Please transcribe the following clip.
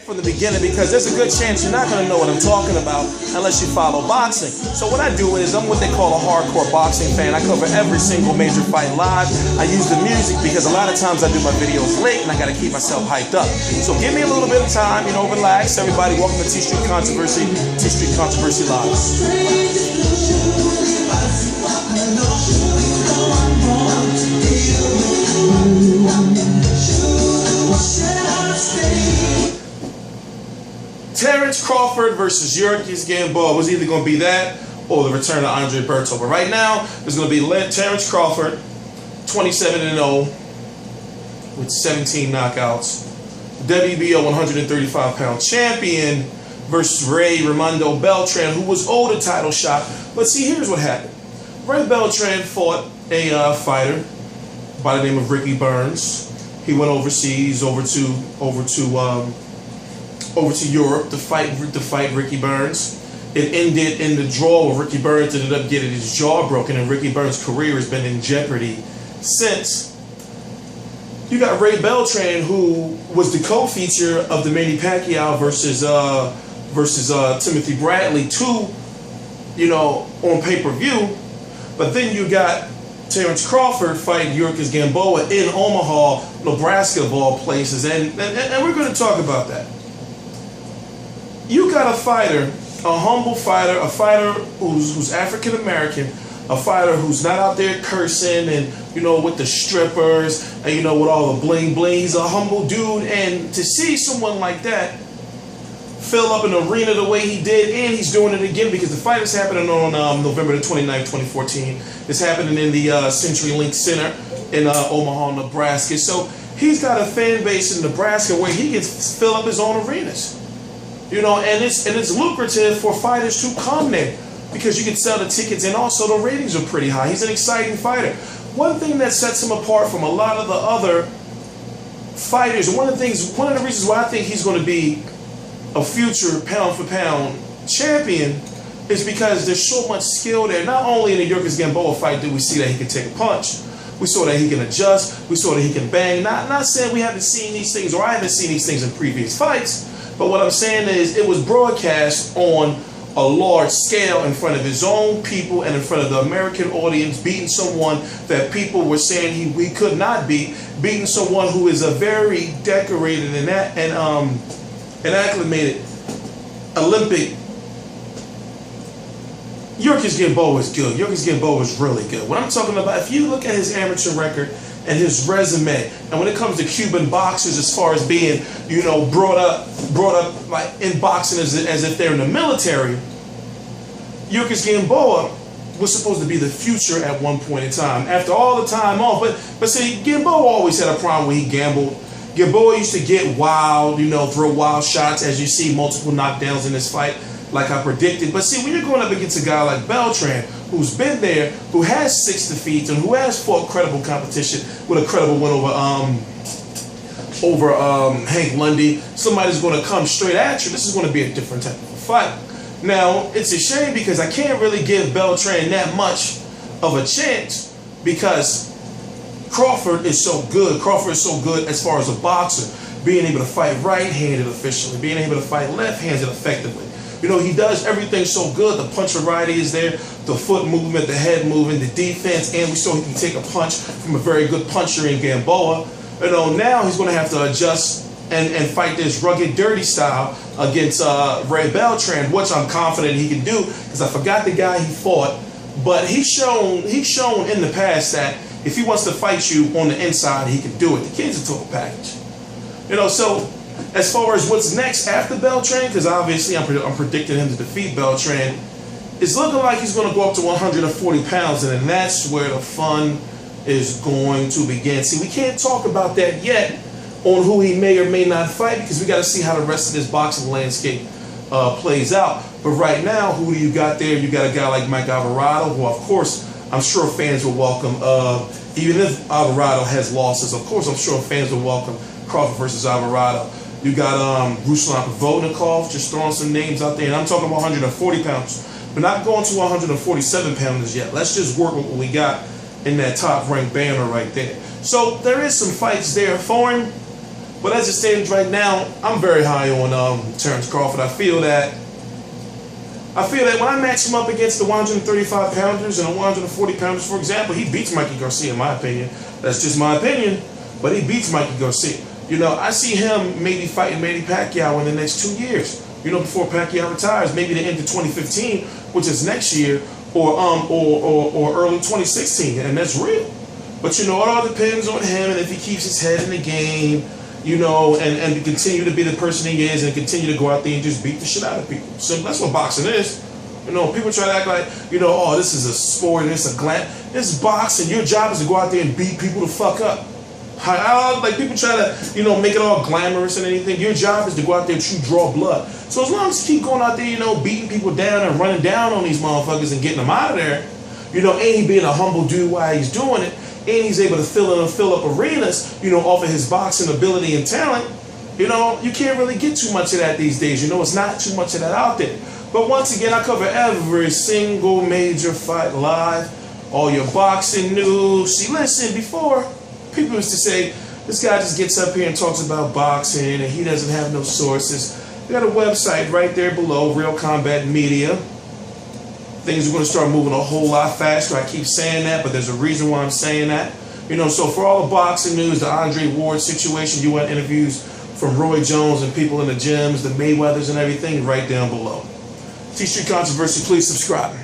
from the beginning, because there's a good chance you're not going to know what I'm talking about unless you follow boxing. So what I do is I'm what they call a hardcore boxing fan. I cover every single major fight live. I use the music because a lot of times I do my videos late and I got to keep myself hyped up. So give me a little bit of time, relax. Everybody, welcome to T Street Controversy Live. Terence Crawford versus Yuriorkis Gamboa was either going to be that or the return of Andre Berto. But right now, there's going to be Terence Crawford, 27-0 with 17 knockouts. WBO 135-pound champion versus Ray Raymundo Beltran, who was owed a title shot. But see, here's what happened. Ray Beltran fought a fighter by the name of Ricky Burns. He went overseas, over to Europe to fight Ricky Burns. It ended in the draw where Ricky Burns ended up getting his jaw broken, and Ricky Burns' career has been in jeopardy since. You got Ray Beltran, who was the co-feature of the Manny Pacquiao versus Timothy Bradley 2, on pay-per-view. But then you got Terence Crawford fighting Yuriorkis Gamboa in Omaha, Nebraska, of all places, and we're going to talk about that. You got a fighter, a humble fighter, a fighter who's African American, a fighter who's not out there cursing and with the strippers and with all the bling bling. He's a humble dude, and to see someone like that fill up an arena the way he did, and he's doing it again because the fight is happening on November the 29th, 2014. It's happening in the CenturyLink Center in Omaha, Nebraska. So he's got a fan base in Nebraska where he can fill up his own arenas. And it's lucrative for fighters to come there because you can sell the tickets, and also the ratings are pretty high. He's an exciting fighter. One thing that sets him apart from a lot of the other fighters, and one of the reasons why I think he's going to be a future pound-for-pound champion is because there's so much skill there. Not only in the Yuriorkis Gamboa fight did we see that he can take a punch, we saw that he can adjust, we saw that he can bang. Not saying we haven't seen these things, or I haven't seen these things in previous fights, but what I'm saying is it was broadcast on a large scale in front of his own people and in front of the American audience, beating someone that people were saying he could not beat, beating someone who is a very decorated and acclimated Olympic. Yuriorkis Gamboa is good. Yuriorkis Gamboa is really good. What I'm talking about, if you look at his amateur record and his resume, and when it comes to Cuban boxers, as far as being, brought up like in boxing as if they're in the military, Yuriorkis Gamboa was supposed to be the future at one point in time. After all the time off, but see, Gamboa always had a problem when he gambled. Gamboa used to get wild, throw wild shots, as you see multiple knockdowns in this fight, like I predicted. But see, when you're going up against a guy like Beltran, who's been there, who has 6 defeats, and who has fought credible competition with a credible win over Hank Lundy, somebody's going to come straight at you. This is going to be a different type of a fight. Now, it's a shame because I can't really give Beltran that much of a chance because Crawford is so good. Crawford is so good as far as a boxer, being able to fight right-handed efficiently, being able to fight left-handed effectively. He does everything so good. The punch variety is there, the foot movement, the head movement, the defense, and we saw he can take a punch from a very good puncher in Gamboa. Now he's going to have to adjust and fight this rugged, dirty style against Ray Beltran, which I'm confident he can do because I forgot the guy he fought, but he's shown in the past that if he wants to fight you on the inside, he can do it. The kid's a total package. So as far as what's next after Beltran, because obviously I'm predicting him to defeat Beltran, it's looking like he's going to go up to 140 pounds, and then that's where the fun is going to begin. See, we can't talk about that yet on who he may or may not fight because we got to see how the rest of this boxing landscape plays out. But right now, who do you got there? You got a guy like Mike Alvarado, who of course I'm sure fans will welcome. Even if Alvarado has losses, of course I'm sure fans will welcome Crawford versus Alvarado. You got Ruslan Provodnikov, just throwing some names out there. And I'm talking about 140 pounds. We're not going to 147 pounders yet. Let's just work with what we got in that top-ranked banner right there. So there is some fights there for him. But as it stands right now, I'm very high on Terence Crawford. I feel that when I match him up against the 135 pounders and the 140 pounders, for example, he beats Mikey Garcia, in my opinion. That's just my opinion, but he beats Mikey Garcia. You know, I see him maybe fighting Manny Pacquiao in the next 2 years. You know, before Pacquiao retires, maybe the end of 2015, which is next year, or early 2016, and that's real. But you know, it all depends on him, and if he keeps his head in the game, you know, and continue to be the person he is, and continue to go out there and just beat the shit out of people. So that's what boxing is. You know, people try to act like, you know, oh, this is a sport and it's a glam. It's boxing. Your job is to go out there and beat people the fuck up. Like people try to, you know, make it all glamorous and anything. Your job is to go out there and you draw blood. So as long as you keep going out there, you know, beating people down and running down on these motherfuckers and getting them out of there, you know, and he being a humble dude while he's doing it, and he's able to fill up arenas, you know, off of his boxing ability and talent, you know, you can't really get too much of that these days. You know, it's not too much of that out there. But once again, I cover every single major fight live, all your boxing news. See, listen, before, people used to say, this guy just gets up here and talks about boxing and he doesn't have no sources. We got a website right there below, Real Combat Media. Things are going to start moving a whole lot faster. I keep saying that, but there's a reason why I'm saying that. You know, so for all the boxing news, the Andre Ward situation, you want interviews from Roy Jones and people in the gyms, the Mayweathers and everything, right down below. T Street Controversy, please subscribe.